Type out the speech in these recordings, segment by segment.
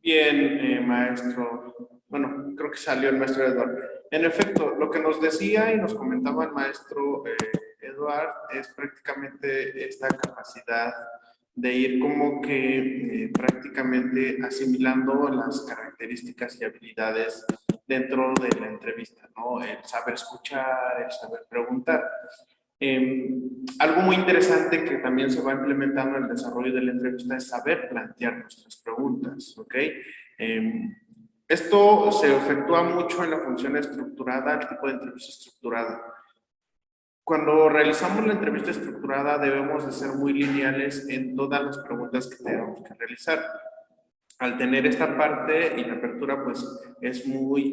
Bien, maestro. Bueno, creo que salió el maestro Eduardo. En efecto, lo que nos decía y nos comentaba el maestro Eduardo es prácticamente esta capacidad de ir como que prácticamente asimilando las características y habilidades dentro de la entrevista, ¿no? El saber escuchar, el saber preguntar. Algo muy interesante que también se va implementando en el desarrollo de la entrevista es saber plantear nuestras preguntas, ¿ok? Esto se efectúa mucho en la función estructurada, el tipo de entrevista estructurada. Cuando realizamos la entrevista estructurada debemos de ser muy lineales en todas las preguntas que tenemos que realizar. Al tener esta parte y la apertura, pues es muy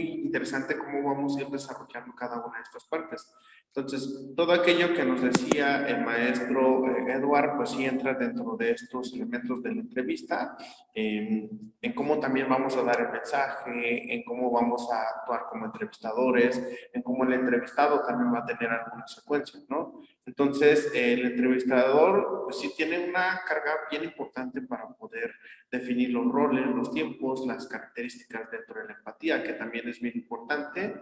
interesante cómo vamos a ir desarrollando cada una de estas partes. Entonces, todo aquello que nos decía el maestro Edward, pues sí entra dentro de estos elementos de la entrevista, en cómo también vamos a dar el mensaje, en cómo vamos a actuar como entrevistadores, en cómo el entrevistado también va a tener alguna secuencia, ¿no? Entonces, el entrevistador pues, sí tiene una carga bien importante para poder definir los roles, los tiempos, las características dentro de la empatía, que también es bien importante.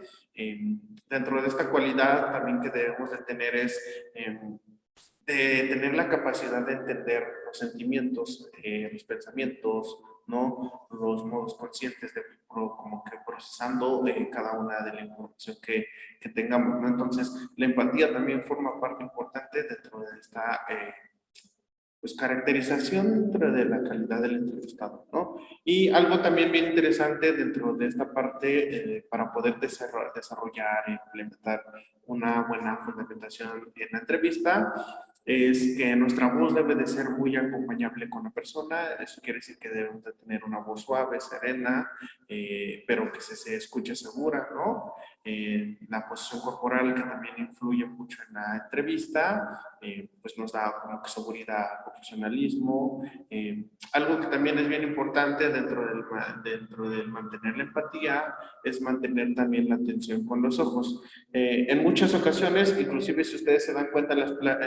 Dentro de esta cualidad también que debemos de tener es de tener la capacidad de entender los sentimientos, los pensamientos, ¿no? Los modos conscientes de como que procesando cada una de la información que tengamos, ¿no? Entonces, la empatía también forma parte importante dentro de esta pues, caracterización dentro de la calidad del entrevistado, ¿no? Y algo también bien interesante dentro de esta parte para poder desarrollar e implementar una buena fundamentación en la entrevista es que nuestra voz debe de ser muy acompañable con la persona. Eso quiere decir que debemos de tener una voz suave, serena, pero que se escuche segura, ¿no? La posición corporal que también influye mucho en la entrevista, pues nos da como que seguridad, profesionalismo. Algo que también es bien importante dentro del mantener la empatía es mantener también la atención con los ojos. En muchas ocasiones, inclusive si ustedes se dan cuenta en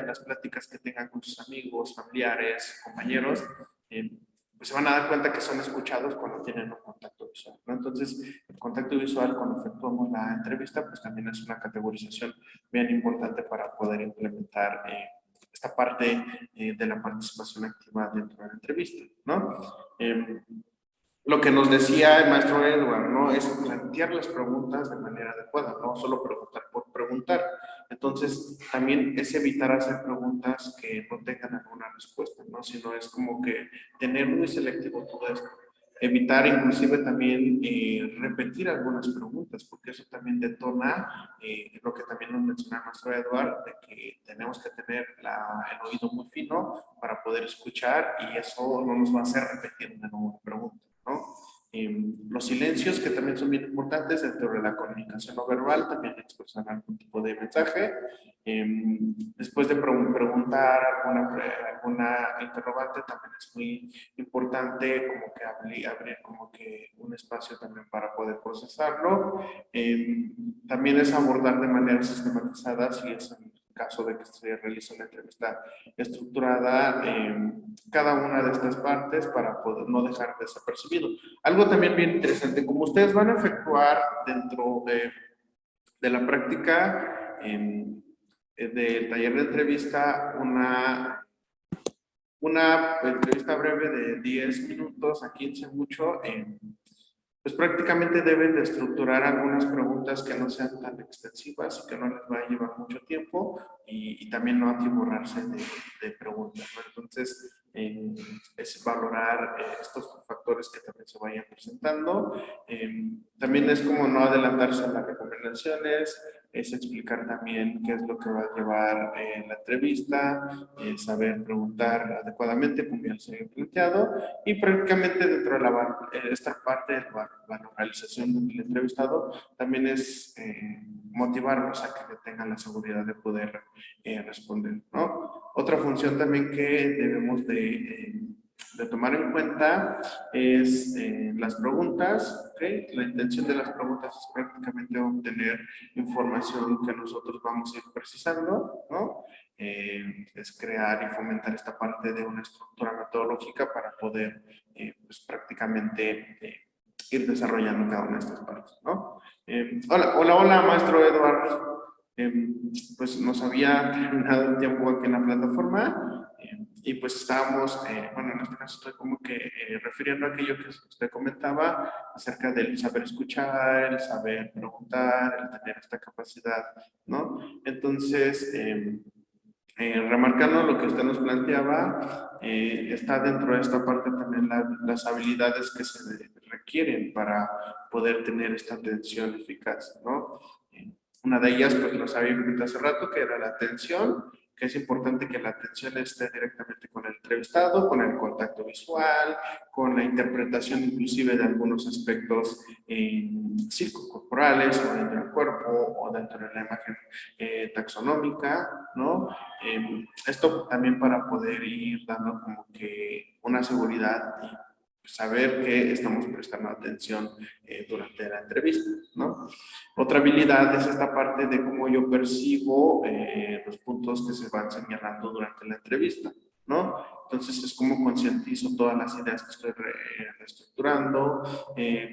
las pláticas que tengan con sus amigos, familiares, compañeros, pues se van a dar cuenta que son escuchados cuando tienen un contacto visual, ¿no? Entonces, el contacto visual cuando efectuamos la entrevista, pues también es una categorización bien importante para poder implementar esta parte de la participación activa dentro de la entrevista, ¿no? Lo que nos decía el maestro Edward, ¿no? Es plantear las preguntas de manera adecuada, no solo preguntar por preguntar. Entonces, también es evitar hacer preguntas que no tengan alguna respuesta, ¿no? Sino es como que tener muy selectivo todo esto. Evitar inclusive también repetir algunas preguntas, porque eso también detona lo que también nos mencionaba el maestro Edward, de que tenemos que tener el oído muy fino para poder escuchar y eso no nos va a hacer repetir una nueva pregunta, ¿no? Los silencios, que también son bien importantes dentro de la comunicación no verbal, también expresan algún tipo de mensaje. Después de preguntar alguna interrogante, también es muy importante como que abrir como que un espacio también para poder procesarlo. También es abordar de manera sistematizada, si es en caso de que se realice una entrevista estructurada, cada una de estas partes para poder no dejar desapercibido. Algo también bien interesante, como ustedes van a efectuar dentro de la práctica del taller de entrevista una entrevista breve de 10 minutos a 15 mucho, pues prácticamente deben de estructurar algunas preguntas que no sean tan extensivas y que no les va a llevar mucho tiempo y también no atiborrarse de preguntas, ¿no? Entonces, es valorar estos factores que también se vayan presentando. También es como no adelantarse en las recomendaciones, es explicar también qué es lo que va a llevar la entrevista, saber preguntar adecuadamente, como ya se ha planteado, y prácticamente dentro de esta parte de la localización del entrevistado, también es motivarlos a que tengan la seguridad de poder responder, ¿no? Otra función también que debemos de tomar en cuenta es las preguntas, ¿okay? La intención de las preguntas es prácticamente obtener información que nosotros vamos a ir precisando, ¿no? Es crear y fomentar esta parte de una estructura metodológica para poder pues prácticamente ir desarrollando cada una de estas partes, ¿no? Hola, maestro Eduardo. Pues nos había terminado el tiempo aquí en la plataforma y pues estábamos, bueno, en este caso estoy como que refiriendo a aquello que usted comentaba acerca del saber escuchar, el saber preguntar, el tener esta capacidad, ¿no? Entonces, remarcando lo que usted nos planteaba, está dentro de esta parte también las habilidades que se requieren para poder tener esta atención eficaz, ¿no? Una de ellas, pues lo sabía hace rato, que era la atención, que es importante que la atención esté directamente con el entrevistado, con el contacto visual, con la interpretación inclusive de algunos aspectos psicocorporales o dentro del cuerpo o dentro de la imagen taxonómica, ¿no? Esto también para poder ir dando como que una seguridad y saber que estamos prestando atención durante la entrevista, ¿no? Otra habilidad es esta parte de cómo yo percibo los puntos que se van señalando durante la entrevista, ¿no? Entonces es como concientizo todas las ideas que estoy reestructurando,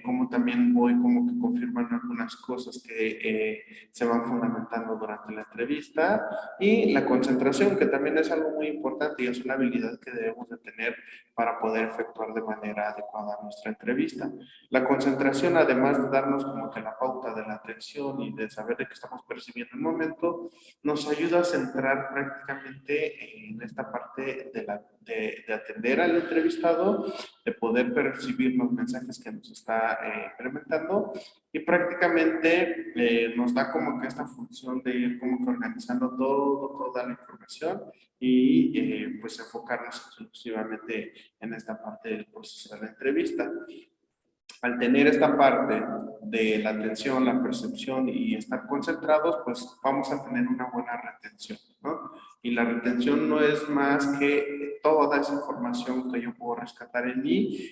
cómo también voy como que confirmando algunas cosas que se van fundamentando durante la entrevista y la concentración, que también es algo muy importante y es una habilidad que debemos de tener para poder efectuar de manera adecuada nuestra entrevista. La concentración, además de darnos como que la pauta de la atención y de saber de qué estamos percibiendo el momento, nos ayuda a centrar prácticamente en esta parte de atender al entrevistado, de poder percibir los mensajes que nos está implementando y prácticamente nos da como que esta función de ir como que organizando toda la información y pues enfocarnos exclusivamente en esta parte del proceso de la entrevista. Al tener esta parte de la atención, la percepción y estar concentrados, pues vamos a tener una buena retención, ¿no? Y la retención no es más que toda esa información que yo puedo rescatar en mí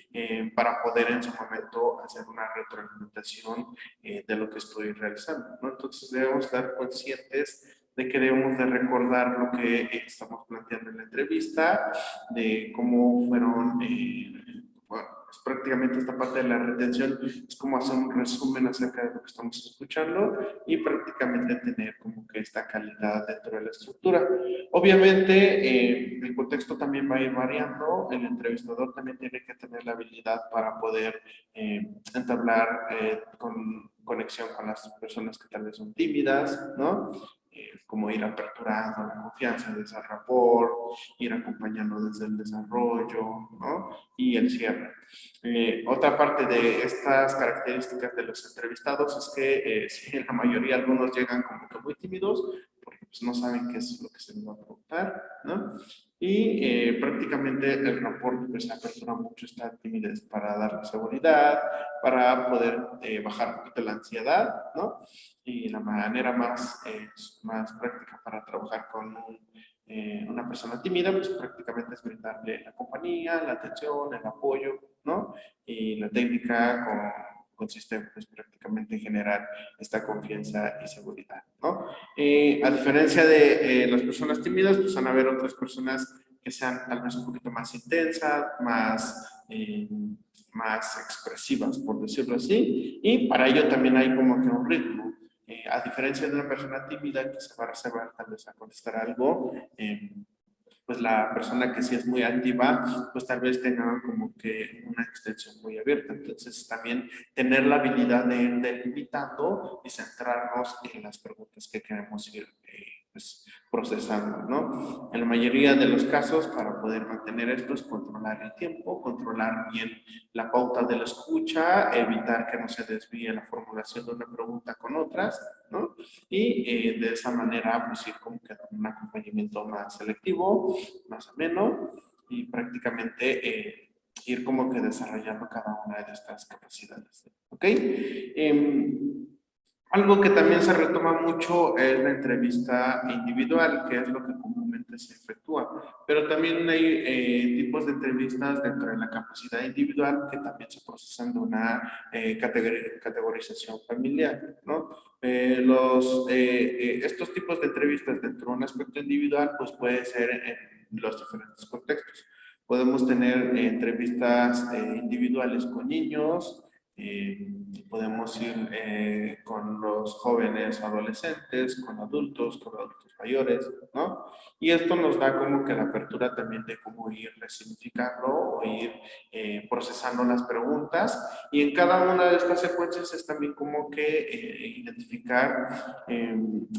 para poder en su momento hacer una retroalimentación de lo que estoy realizando, ¿no? Entonces debemos estar conscientes de que debemos de recordar lo que estamos planteando en la entrevista, de cómo fueron bueno, pues prácticamente esta parte de la retención es como hacer un resumen acerca de lo que estamos escuchando y prácticamente tener como que esta calidad dentro de la estructura. Obviamente, el contexto también va a ir variando, el entrevistador también tiene que tener la habilidad para poder entablar con conexión con las personas que tal vez son tímidas, ¿no? Como ir aperturando la confianza desde el rapport, ir acompañando desde el desarrollo, ¿no? Y el cierre. Otra parte de estas características de los entrevistados es que sí, la mayoría, algunos llegan como que muy tímidos porque pues, no saben qué es lo que se les va a preguntar, ¿no? Y prácticamente el rapport pues apertura mucho esta timidez para dar seguridad, para poder bajar un poquito la ansiedad, ¿no? Y la manera más práctica para trabajar con una persona tímida, pues prácticamente es brindarle la compañía, la atención, el apoyo, ¿no? Y la técnica consiste pues prácticamente en generar esta confianza y seguridad, ¿no? A diferencia de las personas tímidas, pues van a haber otras personas que sean tal vez un poquito más intensas, más expresivas, por decirlo así, y para ello también hay como que un ritmo. A diferencia de una persona tímida que se va a reservar tal vez a contestar algo, pues la persona que sí es muy activa, pues tal vez tenga como que una extensión muy abierta. Entonces también tener la habilidad de ir delimitando y centrarnos en las preguntas que queremos ir pues, procesando, ¿no? En la mayoría de los casos, para poder mantener esto es controlar el tiempo, controlar bien la pauta de la escucha, evitar que no se desvíe la formulación de una pregunta con otras, ¿no? Y de esa manera, pues ir como que dando un acompañamiento más selectivo, más ameno y prácticamente ir como que desarrollando cada una de estas capacidades. ¿Ok? Algo que también se retoma mucho es la entrevista individual, que es lo que comúnmente se efectúa. Pero también hay tipos de entrevistas dentro de la capacidad individual que también se procesan de una categorización familiar, ¿no? Estos tipos de entrevistas dentro de un aspecto individual, pues puede ser en los diferentes contextos. Podemos tener entrevistas individuales con niños, podemos ir con los jóvenes adolescentes, con adultos mayores, ¿no? Y esto nos da como que la apertura también de cómo ir resignificando o ir procesando las preguntas. Y en cada una de estas secuencias es también como que identificar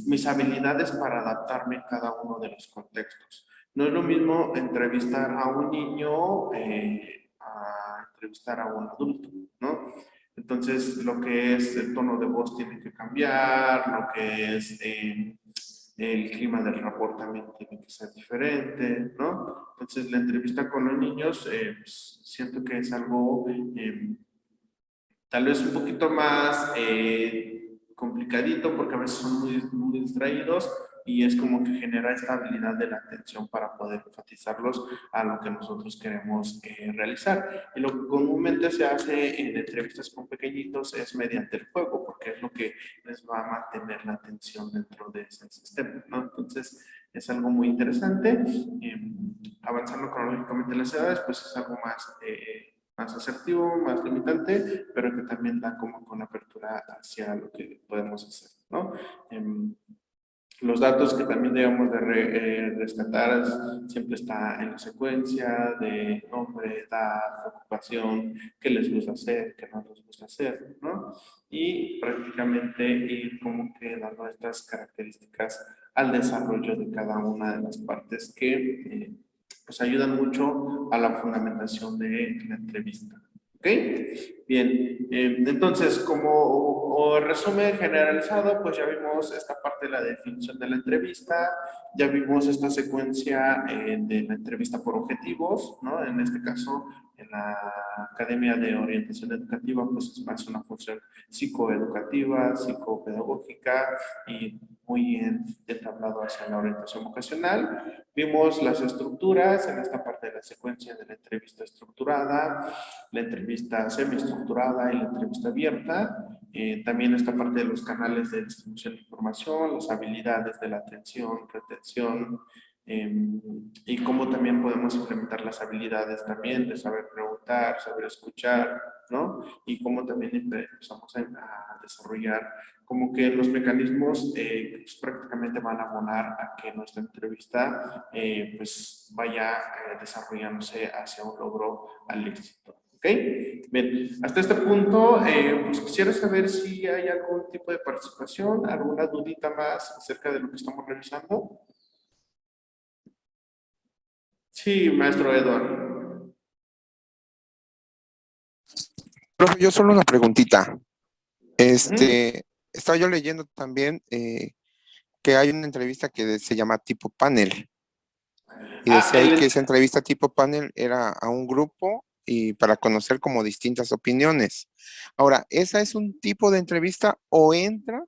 mis habilidades para adaptarme en cada uno de los contextos. No es lo mismo entrevistar a un niño a entrevistar a un adulto, ¿no? Entonces, lo que es el tono de voz tiene que cambiar, lo que es el clima del rapport también tiene que ser diferente, ¿no? Entonces, la entrevista con los niños, pues, siento que es algo tal vez un poquito más complicadito porque a veces son muy distraídos y es como que genera esta habilidad de la atención para poder enfatizarlos a lo que nosotros queremos realizar. Y lo que comúnmente se hace en entrevistas con pequeñitos es mediante el juego, porque es lo que les va a mantener la atención dentro de ese sistema, ¿no? Entonces, es algo muy interesante. Avanzando cronológicamente en las edades, pues es algo más asertivo, más limitante, pero que también da como con apertura hacia lo que podemos hacer, ¿no? Los datos que también debemos de rescatar siempre está en la secuencia de nombre, edad, ocupación, qué les gusta hacer, qué no les gusta hacer, ¿no? Y prácticamente ir como que dando estas características al desarrollo de cada una de las partes que pues ayudan mucho a la fundamentación de la entrevista. ¿Ok? Bien, entonces como resumen generalizado, pues ya vimos esta parte de la definición de la entrevista, ya vimos esta secuencia de la entrevista por objetivos, ¿no? En este caso, en la Academia de Orientación Educativa, pues es más una función psicoeducativa, psicopedagógica y muy entablado hacia la orientación vocacional. Vimos las estructuras en esta parte de la secuencia de la entrevista estructurada, la entrevista semiestructurada y la entrevista abierta. También esta parte de los canales de distribución de información, las habilidades de la atención, retención, y cómo también podemos implementar las habilidades también de saber preguntar, saber escuchar, ¿no? Y cómo también empezamos a desarrollar como que los mecanismos pues, prácticamente van a abonar a que nuestra entrevista pues vaya desarrollándose hacia un logro al éxito. ¿Ok? Bien, hasta este punto, pues quisiera saber si hay algún tipo de participación, alguna dudita más acerca de lo que estamos revisando. Sí, maestro Edward. Profe, yo solo una preguntita. Ujú. Estaba yo leyendo también que hay una entrevista que se llama tipo panel y Ah, decía ahí que esa entrevista tipo panel era a un grupo y para conocer como distintas opiniones. Ahora, ¿esa es un tipo de entrevista o entra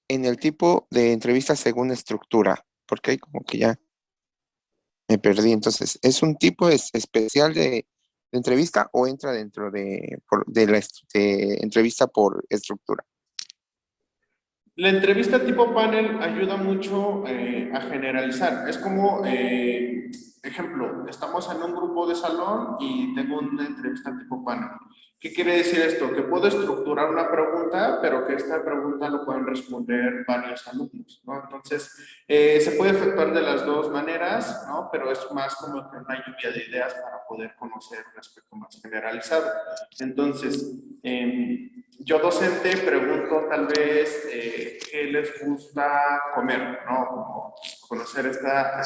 en el tipo de entrevista según estructura? Porque ahí como que ya me perdí. Entonces, ¿es un tipo especial de entrevista o entra dentro de la de entrevista por estructura? la entrevista tipo panel ayuda mucho a generalizar. Es como, ejemplo, estamos en un grupo de salón y tengo una entrevista tipo panel. ¿Qué quiere decir esto? Que puedo estructurar una pregunta, pero que esta pregunta lo pueden responder varios alumnos, ¿no? Entonces, se puede efectuar de las dos maneras, ¿no? Pero es más como que una lluvia de ideas para poder conocer un aspecto más generalizado. Entonces, yo docente pregunto tal vez qué les gusta comer, ¿no? Como conocer esta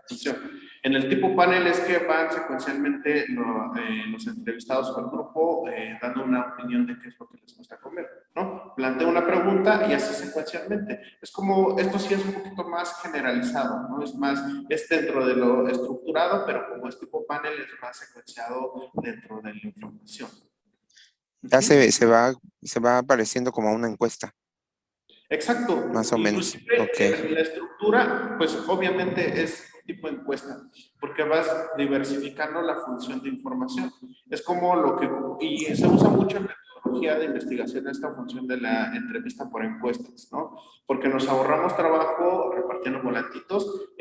función. En el tipo panel es que van secuencialmente los entrevistados al grupo dando una opinión de qué es lo que les gusta comer, ¿no? Planteo una pregunta y así secuencialmente. Es como, esto sí es un poquito más generalizado, ¿no? Es más, es dentro de lo estructurado, pero como es tipo panel es más secuenciado dentro de la información. Ya Ujú. se va apareciendo como una encuesta, Exacto. más o menos. Inclusive Ok. la estructura, pues obviamente es un tipo de encuesta, porque vas diversificando la función de información. Es como lo que, y se usa mucho en metodología de investigación esta función de la entrevista por encuestas, ¿no? Porque nos ahorramos trabajo repartiendo volantitos.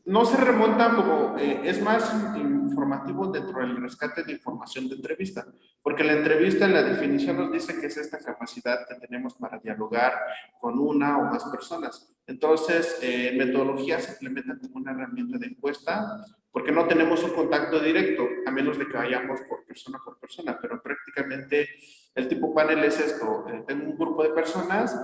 no se remonta como, es más informativo dentro del rescate de información de entrevista, porque la entrevista en la definición nos dice que es esta capacidad que tenemos para dialogar con una o más personas. Entonces, metodología se implementa como una herramienta de encuesta, porque no tenemos un contacto directo, a menos de que vayamos por persona, pero prácticamente el tipo panel es esto, tengo un grupo de personas,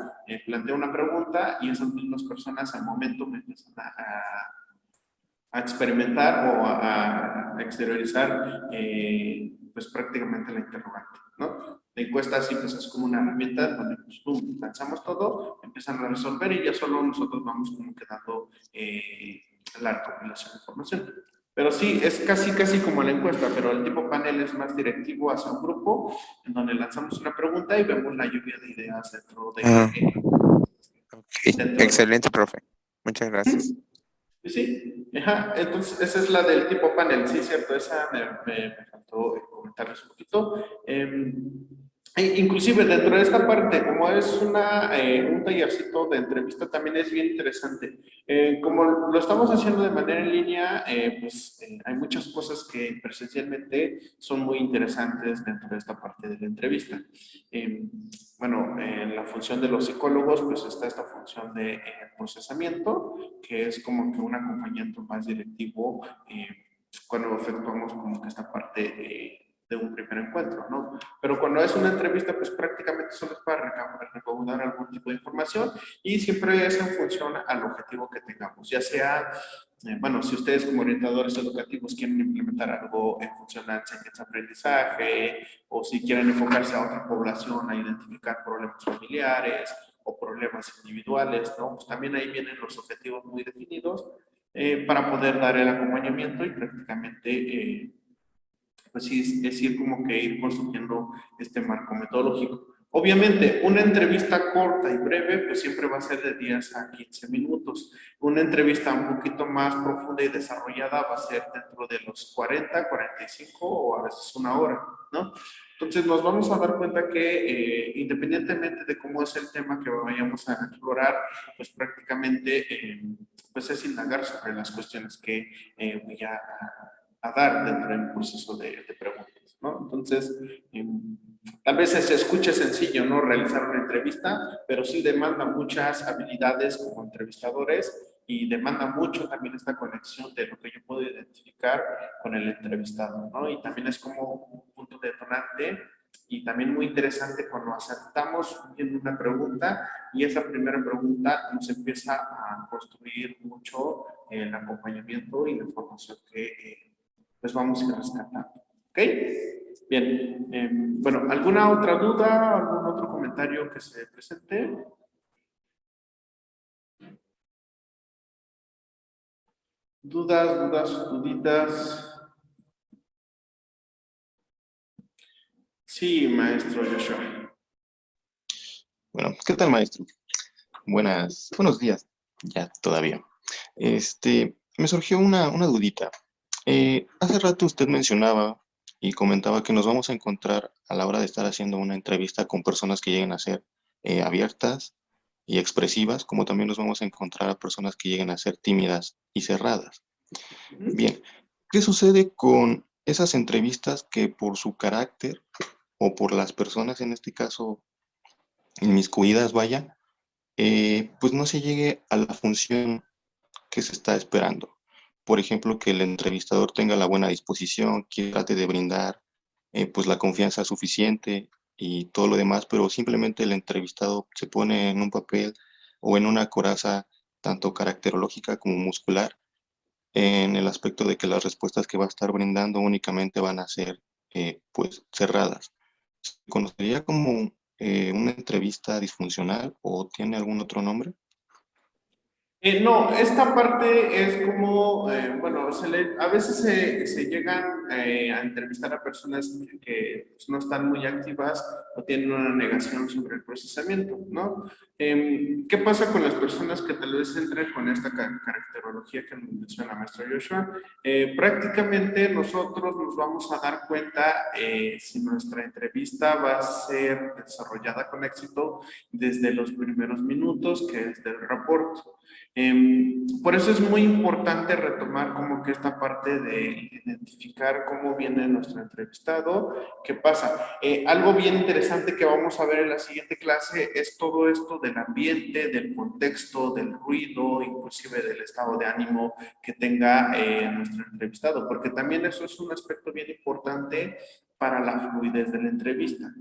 planteo una pregunta y esas mismas personas al momento me empiezan a experimentar o a exteriorizar pues prácticamente la interrogante, ¿no? La encuesta así pues es como una herramienta donde pues boom, lanzamos todo, empiezan a resolver y ya solo nosotros vamos como quedando la recopilación de información. Pero sí, es casi como la encuesta, pero el tipo panel es más directivo hacia un grupo en donde lanzamos una pregunta y vemos la lluvia de ideas dentro de... Ah, ok. dentro Excelente, profe. Muchas gracias. Sí, ajá, entonces esa es la del tipo panel, sí, cierto, esa me faltó comentarles un poquito. Inclusive dentro de esta parte, como es un tallercito de entrevista, también es bien interesante. Como lo estamos haciendo de manera en línea, pues hay muchas cosas que presencialmente son muy interesantes dentro de esta parte de la entrevista. Eh, bueno, en la función de los psicólogos, pues está esta función de procesamiento, que es como que un acompañamiento más directivo cuando efectuamos como que esta parte de un primer encuentro, ¿no? Pero cuando es una entrevista, pues prácticamente solo es para recaudar algún tipo de información y siempre es en función al objetivo que tengamos, ya sea bueno, si ustedes como orientadores educativos quieren implementar algo en función a enseñanza-aprendizaje o si quieren enfocarse a otra población a identificar problemas familiares o problemas individuales, ¿no? Pues también ahí vienen los objetivos muy definidos para poder dar el acompañamiento y prácticamente, pues sí, es ir como que ir construyendo este marco metodológico. Obviamente, una entrevista corta y breve, pues siempre va a ser de 10 a 15 minutos. Una entrevista un poquito más profunda y desarrollada va a ser dentro de los 40, 45 o a veces una hora, ¿no? Entonces nos vamos a dar cuenta que independientemente de cómo es el tema que vayamos a explorar, pues prácticamente pues es indagar sobre las cuestiones que voy a dar dentro del proceso de preguntas, ¿no? Entonces, tal vez se escuche sencillo, ¿no? Realizar una entrevista, pero sí demanda muchas habilidades como entrevistadores y demanda mucho también esta conexión de lo que yo puedo identificar con el entrevistado, ¿no? Y también es como un punto detonante y también muy interesante cuando aceptamos bien una pregunta y esa primera pregunta nos empieza a construir mucho el acompañamiento y la información que pues vamos a ir rescatando. ¿Ok? Bien. Bueno, ¿alguna otra duda? ¿Algún otro comentario que se presente? ¿Dudas, duditas? Sí, maestro Joshua. Bueno, ¿qué tal, maestro? Buenos días, ya todavía. Me surgió una dudita. Hace rato usted mencionaba y comentaba que nos vamos a encontrar a la hora de estar haciendo una entrevista con personas que lleguen a ser abiertas y expresivas, como también nos vamos a encontrar a personas que lleguen a ser tímidas y cerradas. Bien, ¿qué sucede con esas entrevistas que por su carácter o por las personas, en este caso, inmiscuidas, vaya, pues no se llegue a la función que se está esperando? Por ejemplo, que el entrevistador tenga la buena disposición, que trate de brindar pues la confianza suficiente y todo lo demás, pero simplemente el entrevistado se pone en un papel o en una coraza tanto caracterológica como muscular, en el aspecto de que las respuestas que va a estar brindando únicamente van a ser pues cerradas. ¿Se conocería como una entrevista disfuncional o tiene algún otro nombre? No, esta parte es como, bueno, a veces se llegan a entrevistar a personas que pues, no están muy activas o tienen una negación sobre el procesamiento, ¿no? ¿Qué pasa con las personas que tal vez entran con esta característica metrología que nos menciona maestro Joshua, prácticamente nosotros nos vamos a dar cuenta si nuestra entrevista va a ser desarrollada con éxito desde los primeros minutos, que es del reporte. Por eso es muy importante retomar como que esta parte de identificar cómo viene nuestro entrevistado, qué pasa. Algo bien interesante que vamos a ver en la siguiente clase es todo esto del ambiente, del contexto, del ruido, inclusive del estado de ánimo que tenga nuestro entrevistado, porque también eso es un aspecto bien importante para la fluidez de la entrevista.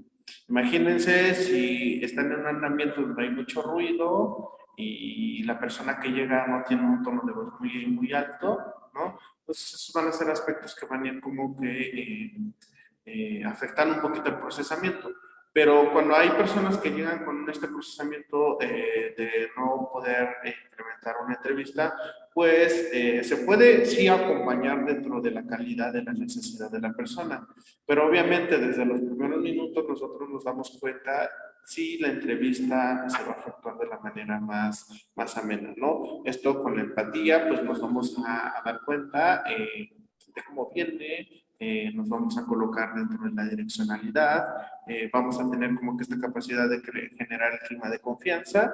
Imagínense si están en un ambiente donde hay mucho ruido y la persona que llega no tiene un tono de voz muy alto, ¿no? Entonces esos van a ser aspectos que van a ir como que afectan un poquito el procesamiento. Pero cuando hay personas que llegan con este procesamiento de no poder implementar una entrevista, pues se puede sí acompañar dentro de la calidad de la necesidad de la persona. Pero obviamente desde los primeros minutos nosotros nos damos cuenta si la entrevista se va a efectuar de la manera más amena, ¿no? Esto con la empatía, pues nos vamos a dar cuenta de cómo viene, nos vamos a colocar dentro de la direccionalidad, vamos a tener como que esta capacidad de generar el clima de confianza.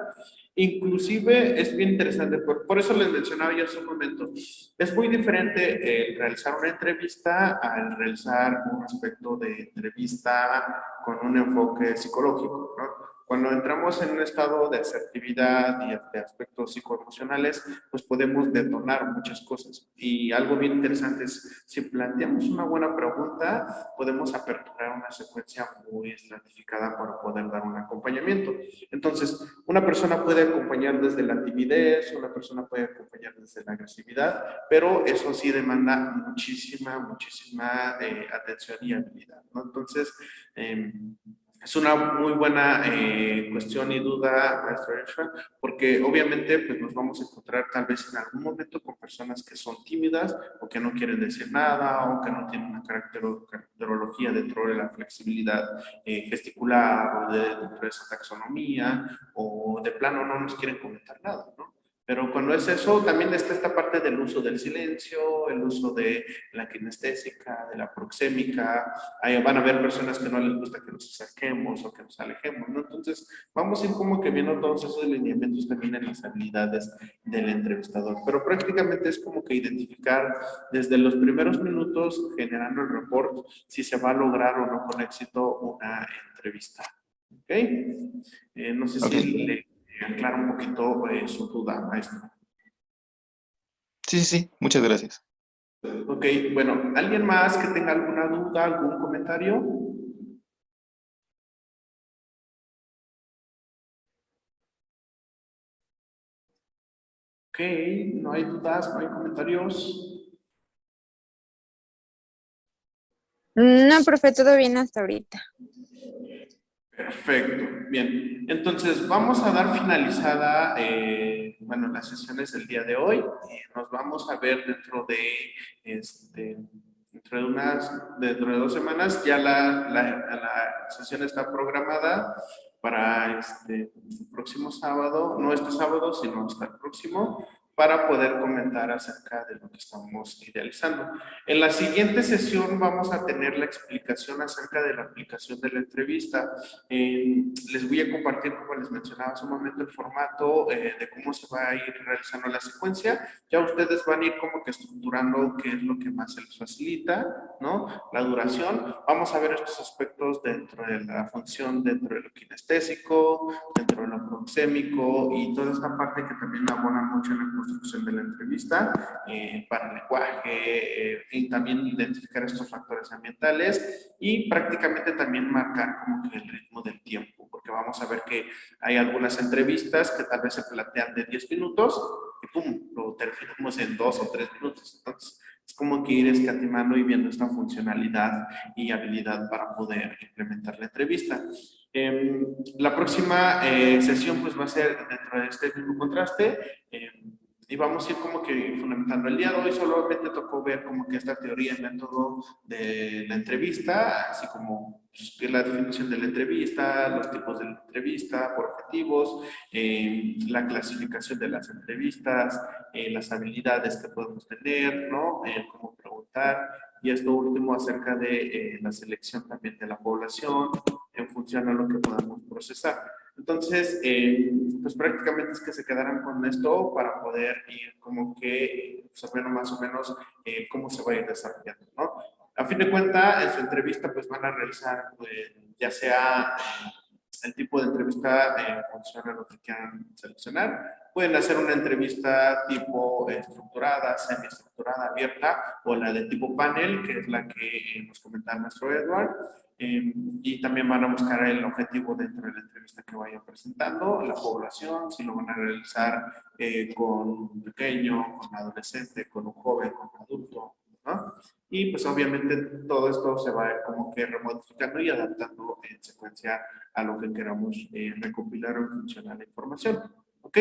Inclusive es bien interesante, por eso les mencionaba yo hace un momento, es muy diferente realizar una entrevista al realizar un aspecto de entrevista con un enfoque psicológico, ¿no? Cuando entramos en un estado de asertividad y de aspectos psicoemocionales, pues podemos detonar muchas cosas. Y algo bien interesante es, si planteamos una buena pregunta, podemos aperturar una secuencia muy estratificada para poder dar un acompañamiento. Entonces, una persona puede acompañar desde la timidez, una persona puede acompañar desde la agresividad, pero eso sí demanda muchísima atención y habilidad, ¿no? Entonces, es una muy buena cuestión y duda, maestro Joshua, porque obviamente pues, nos vamos a encontrar tal vez en algún momento con personas que son tímidas o que no quieren decir nada o que no tienen una caracterología dentro de la flexibilidad gesticular o dentro de esa taxonomía o de plano no nos quieren comentar nada, ¿no? Pero cuando es eso, también está esta parte del uso del silencio, el uso de la kinestésica, de la proxémica. Ahí van a haber personas que no les gusta que nos acerquemos o que nos alejemos, ¿no? Entonces, vamos a ir como que viendo todos esos lineamientos también en las habilidades del entrevistador. Pero prácticamente es como que identificar desde los primeros minutos, generando el report, si se va a lograr o no con éxito una entrevista. ¿Ok? No sé Ok. si le aclara un poquito su duda, maestro. Sí, muchas gracias. Ok, bueno, ¿alguien más que tenga alguna duda, algún comentario? Ok, no hay dudas, no hay comentarios. No, profe, todo bien hasta ahorita. Perfecto, bien. Entonces, vamos a dar finalizada, bueno, las sesiones del día de hoy. Nos vamos a ver dentro de 2 semanas. Ya la sesión está programada para el próximo sábado, no este sábado, sino hasta el próximo, para poder comentar acerca de lo que estamos idealizando. En la siguiente sesión vamos a tener la explicación acerca de la aplicación de la entrevista. Les voy a compartir, como les mencionaba hace un momento, el formato de cómo se va a ir realizando la secuencia. Ya ustedes van a ir como que estructurando qué es lo que más se les facilita, ¿no? La duración. Vamos a ver estos aspectos dentro de la función, dentro de lo kinestésico, dentro de lo proxémico y toda esta parte que también abona mucho en la construcción de la entrevista para el lenguaje y también identificar estos factores ambientales y prácticamente también marcar como que el ritmo del tiempo, porque vamos a ver que hay algunas entrevistas que tal vez se plantean de 10 minutos y pum, lo terminamos en 2 o 3 minutos. Entonces, es como que ir escatimando y viendo esta funcionalidad y habilidad para poder implementar la entrevista. La próxima sesión pues va a ser dentro de este mismo contraste. y vamos a ir como que fundamentando. El día de hoy solamente tocó ver como que esta teoría y método de la entrevista, así como pues, que la definición de la entrevista, los tipos de la entrevista, por objetivos, la clasificación de las entrevistas, las habilidades que podemos tener, ¿no? Cómo preguntar, y esto último acerca de la selección también de la población en función a lo que podamos procesar. Entonces, pues prácticamente es que se quedaran con esto para poder ir como que saber más o menos cómo se va a ir desarrollando, ¿no? A fin de cuentas, en su entrevista pues van a realizar pues, ya sea el tipo de entrevista en función a lo que quieran seleccionar. Pueden hacer una entrevista tipo estructurada, semiestructurada, abierta, o la de tipo panel, que es la que nos comentaba nuestro Edward. Y también van a buscar el objetivo dentro de la entrevista que vayan presentando, la población, si lo van a realizar con un pequeño, con un adolescente, con un joven, con un adulto, ¿no? Y pues obviamente todo esto se va a ir como que remodificando y adaptando en secuencia a lo que queramos recopilar o funcionar la información. ¿Ok?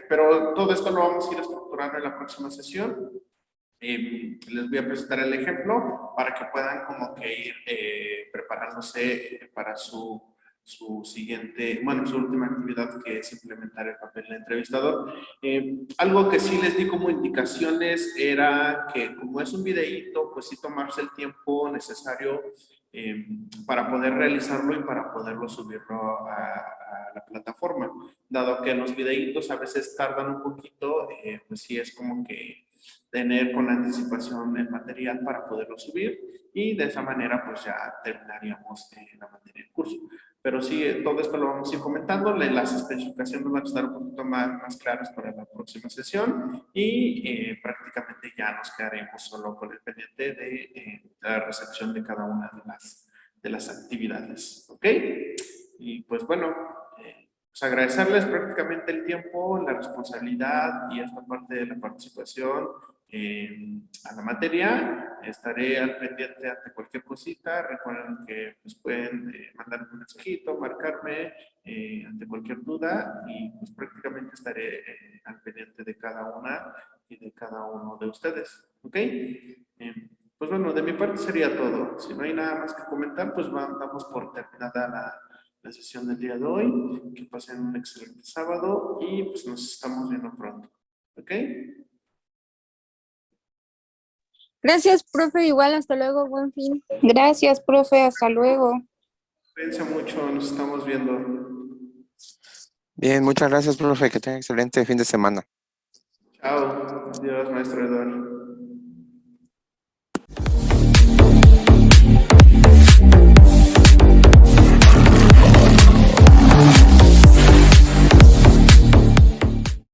Pero todo esto lo vamos a ir estructurando en la próxima sesión. Les voy a presentar el ejemplo para que puedan como que ir preparándose para su siguiente, bueno, su última actividad, que es implementar el papel de entrevistador. Algo que sí les di como indicaciones era que como es un videíto, pues sí tomarse el tiempo necesario para poder realizarlo y para poderlo subirlo a la plataforma. Dado que los videitos a veces tardan un poquito, pues sí es como que tener con anticipación el material para poderlo subir y de esa manera pues ya terminaríamos la materia del curso. Pero sí, todo esto lo vamos a ir comentando, las especificaciones van a estar un poquito más claras para la próxima sesión y prácticamente ya nos quedaremos solo con el pendiente de la recepción de cada una de las actividades, ¿ok? Y pues bueno, pues agradecerles prácticamente el tiempo, la responsabilidad y esta parte de la participación a la materia. Estaré al pendiente ante cualquier cosita. Recuerden que pues, pueden mandarme un mensajito, marcarme ante cualquier duda y pues prácticamente estaré al pendiente de cada una y de cada uno de ustedes. ¿Ok? Pues bueno, de mi parte sería todo. Si no hay nada más que comentar, pues damos por terminada la sesión del día de hoy. Que pasen un excelente sábado y pues nos estamos viendo pronto. ¿Ok? Gracias, profe. Igual, hasta luego. Buen fin. Gracias, profe. Hasta luego. Cuídense mucho, nos estamos viendo. Bien, muchas gracias, profe. Que tenga excelente fin de semana. Chao. Adiós, maestro Eduardo.